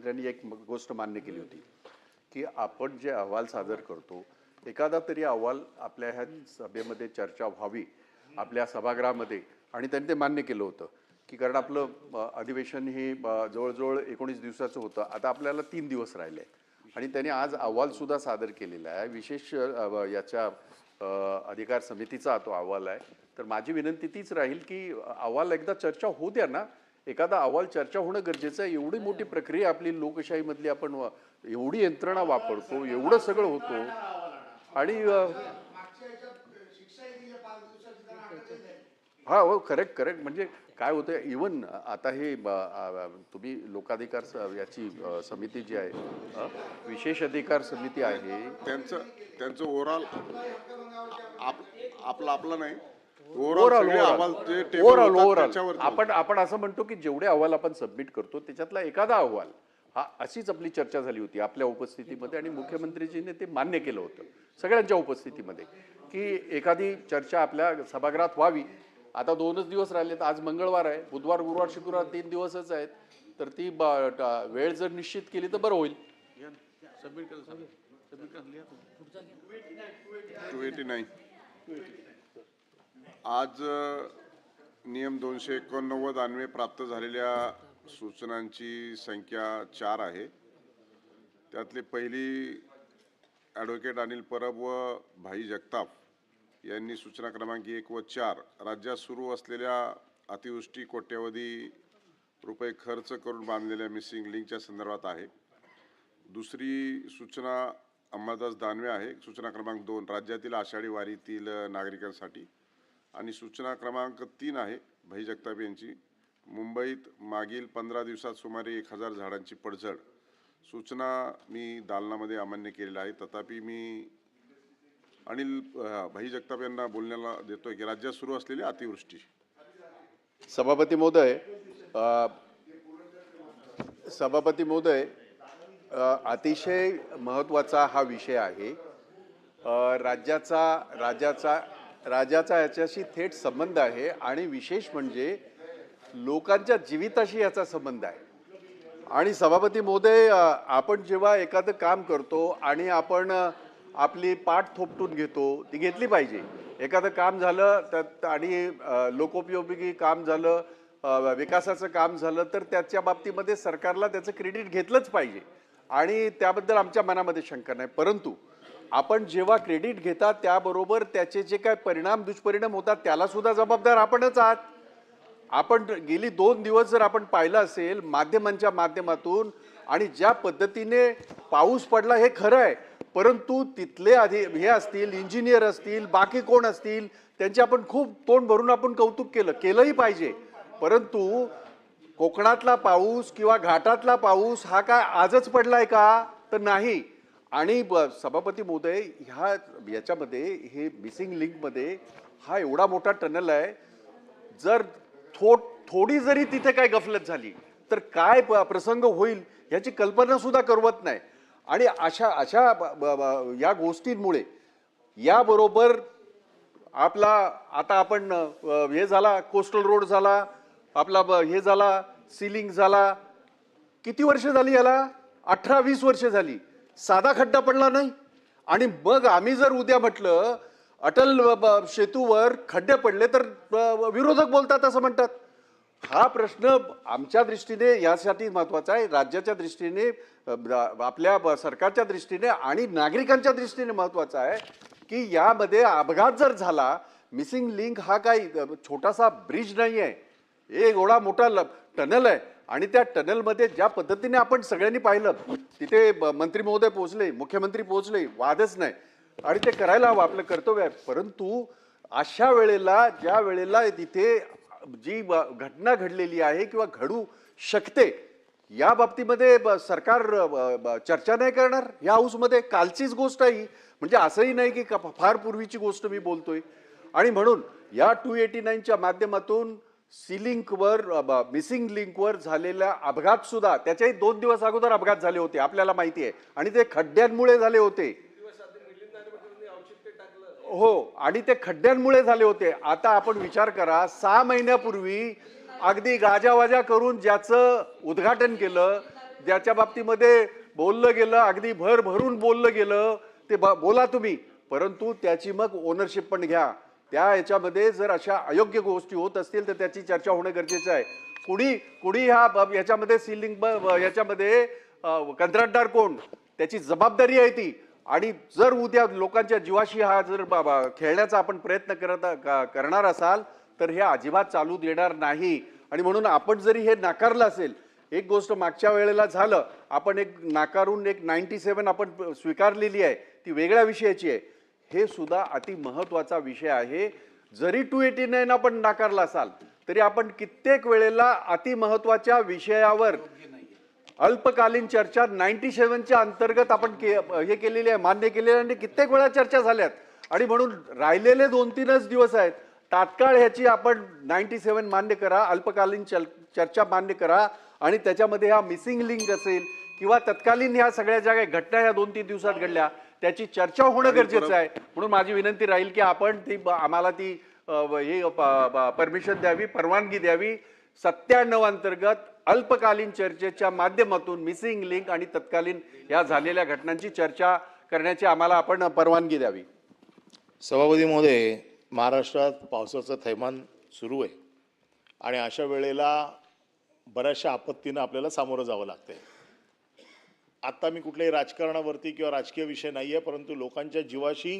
मुख्यमंत्र्यांनी एक गोष्ट मान्य केली होती की आपण जे अहवाल सादर करतो एखादा तरी अहवाल आपल्या ह्या सभेमध्ये चर्चा व्हावी आपल्या सभागृहामध्ये, आणि त्यांनी ते मान्य केलं होतं की कारण आपलं अधिवेशन हे जवळजवळ 19 दिवसाचं होतं, आता आपल्याला 3 दिवस राहिले आणि त्यांनी आज अहवालसुद्धा सादर केलेला आहे. विशेष याच्या अधिकार समितीचा तो अहवाल आहे. तर माझी विनंती तीच राहील की अहवाल एकदा चर्चा होऊ द्या ना, एखादा अहवाल चर्चा होणं गरजेचं आहे. एवढी मोठी प्रक्रिया आपली लोकशाहीमधली, आपण एवढी यंत्रणा वापरतो, एवढं सगळं होतं आणि हा हो, करेक्ट करेक्ट. म्हणजे काय होतं, इवन आता हे तुम्ही लोकाधिकार याची समिती जी आहे, विशेष अधिकार समिती आहे, त्यांचं ओव्हरऑल आपला नाही, आपण असं म्हणतो की जेवढे अहवाल आपण सबमिट करतो त्याच्यातला एखादा अहवाल हा, अशीच आपली चर्चा झाली होती आपल्या उपस्थितीमध्ये आणि मुख्यमंत्रीजीने ते मान्य केलं होतं सगळ्यांच्या उपस्थितीमध्ये की एखादी चर्चा आपल्या सभागृहात व्हावी. आता 2च दिवस राहिलेत, आज मंगळवार आहे, बुधवार गुरुवार शुक्रवार 3 दिवसच आहेत, तर ती वेळ जर निश्चित केली तर बरं होईल. 289 आज नियम 289 अन्वये प्राप्त झालेल्या सूचनांची संख्या 4 आहे. त्यातली पहिली ॲडव्होकेट अनिल परब व भाई जगताप यांनी सूचना क्रमांक 1 व 4 राज्यात सुरू असलेल्या अतिवृष्टी कोट्यवधी रुपये खर्च करून बांधलेल्या मिसिंग लिंकच्या संदर्भात आहे. दुसरी सूचना अंबादास दानवे आहे, सूचना क्रमांक 2 राज्यातील आषाढी वारीतील नागरिकांसाठी. आणि सूचना क्रमांक 3 आहे भाई जगताप यांची, मुंबईत मागील 15 दिवसात सुमारे 1000 झाडांची पडझड. सूचना मी दालनामध्ये अमान्य केलेल्या आहे. तथापि मी अनिल भाई जगताप यांना बोलण्याला देतोय की राज्यात सुरू असलेली अतिवृष्टी. सभापती महोदय, अतिशय महत्त्वाचा हा विषय आहे. राज्याचा याच्याशी थेट संबंध आहे आणि विशेष म्हणजे लोकांच्या जीविताशी याचा संबंध आहे. आणि सभापती महोदय, आपण जेव्हा एखादं काम करतो आणि आपण आपली पाठ थोपटून घेतो, ती घेतली पाहिजे. एखादं काम झालं तर आणि लोकोपयोगी काम झालं, विकासाचं काम झालं तर त्याच्या बाबतीमध्ये सरकारला त्याचं क्रेडिट घेतलंच पाहिजे आणि त्याबद्दल आमच्या मनामध्ये शंका नाही. परंतु आपण जेव्हा क्रेडिट घेता त्याबरोबर त्याचे जे काय दुष्परिणाम होतात त्याला सुद्धा जबाबदार आपणच आहात. आपण गेली 2 दिवस जर आपण पाहिलं असेल माध्यमांच्या माध्यमातून, आणि ज्या पद्धतीने पाऊस पडला हे खरं आहे, परंतु तिथले हे असतील, इंजिनियर असतील, बाकी कोण असतील, त्यांचे आपण खूप तोंड भरून आपण कौतुक केलंही पाहिजे. परंतु कोकणातला पाऊस किंवा घाटातला पाऊस हा काय आजच पडलाय का? तर नाही. आणि सभापती महोदय, याच्यामध्ये हे मिसिंग लिंकमध्ये हा एवढा मोठा टनल आहे, जर थोडी जरी तिथे काय गफलत झाली तर काय प्रसंग होईल याची कल्पना सुद्धा करवत नाही. आणि अशा या गोष्टींमुळे याबरोबर आपला आता आपण हे झाला, कोस्टल रोड झाला, आपला हे झाला, सिलिंग झाला, किती वर्ष झाली याला? 18-20 वर्ष झाली, साधा खड्डा पडला नाही. आणि मग आम्ही जर उद्या म्हटलं अटल सेतूवर खड्डे पडले तर विरोधक बोलतात असं म्हणतात. हा प्रश्न आमच्या दृष्टीने यासाठी महत्त्वाचा आहे, राज्याच्या दृष्टीने, आपल्या सरकारच्या दृष्टीने आणि नागरिकांच्या दृष्टीने महत्त्वाचा आहे की यामध्ये अपघात जर झाला, मिसिंग लिंक हा काही छोटासा ब्रिज नाही आहे, एक एवढा मोठा टनल आहे. आणि त्या टनलमध्ये ज्या पद्धतीने आपण सगळ्यांनी पाहिलं, तिथे मंत्री महोदय पोहोचले, मुख्यमंत्री पोहोचले, वादच नाही आणि ते करायला हवं, आपलं कर्तव्य आहे. परंतु अशा वेळेला, ज्या वेळेला तिथे जी घटना घडलेली आहे किंवा घडू शकते, या बाबतीमध्ये सरकार चर्चा नाही करणार या हाऊसमध्ये. कालचीच गोष्ट आहे, म्हणजे असंही नाही की फार पूर्वीची गोष्ट मी बोलतोय. आणि म्हणून या 289च्या माध्यमातून लिंकवर, मिसिंग लिंकवर झालेला अपघात सुद्धा, त्याच्याही 2 दिवस अगोदर अपघात झाले होते आपल्याला माहिती आहे, आणि ते खड्ड्यांमुळे झाले होते. हो, आणि ते खड्ड्यांमुळे झाले होते. आता आपण विचार करा, 6 महिन्यापूर्वी अगदी गाजावाजा करून ज्याचं उद्घाटन केलं ज्याच्या बाबतीमध्ये बोललं गेलं, अगदी भरभरून बोललं गेलं, ते बोला तुम्ही, परंतु त्याची मग ओनरशिप पण घ्या. त्या याच्यामध्ये जर अशा अयोग्य गोष्टी होत असतील तर त्याची चर्चा होणं गरजेचं आहे. कुणी याच्यामध्ये सीलिंग याच्यामध्ये कंत्राटदार कोण, त्याची जबाबदारी आहे ती. आणि जर उद्या लोकांच्या जीवाशी हा जर खेळण्याचा आपण प्रयत्न करणार असाल तर हे अजिबात चालू देणार नाही. आणि म्हणून आपण जरी हे नाकारलं असेल, एक गोष्ट मागच्या वेळेला झालं, आपण एक नाकारून एक 97 आपण स्वीकारलेली आहे, ती वेगळ्या विषयाची आहे. हे सुद्धा अति महत्वाचा विषय आहे. जरी 289 आपण नाकारला असाल तरी आपण कित्येक वेळेला अति महत्वाच्या विषयावर अल्पकालीन चर्चा 97च्या अंतर्गत आपण हे केलेली आहे, मान्य केलेली आणि कित्येक वेळा चर्चा झाल्यात. आणि म्हणून राहिलेले 2-3च दिवस आहेत, तात्काळ ह्याची आपण 97 मान्य करा, अल्पकालीन चर्चा मान्य करा. आणि त्याच्यामध्ये हा मिसिंग लिंक असेल किंवा तत्कालीन ह्या सगळ्या ज्या काही घटना ह्या 2-3 दिवसात घडल्या त्याची चर्चा होणं गरजेचं आहे. म्हणून माझी विनंती राहील की आपण आम्हाला ती हे परमिशन द्यावी, परवानगी द्यावी. 97 अंतर्गत अल्पकालीन चर्चेच्या माध्यमातून मिसिंग लिंक आणि तत्कालीन या झालेल्या घटनांची चर्चा करण्याची आम्हाला आपण परवानगी द्यावी. सभापती महोदय, महाराष्ट्रात पावसाचं थैमान सुरू आहे आणि अशा वेळेला बऱ्याचशा आपत्तींना आपल्याला सामोरं जावं लागतंय. आता मी कुठल्याही राजकारणावरती किंवा राजकीय विषय नाही आहे, परंतु लोकांच्या जीवाशी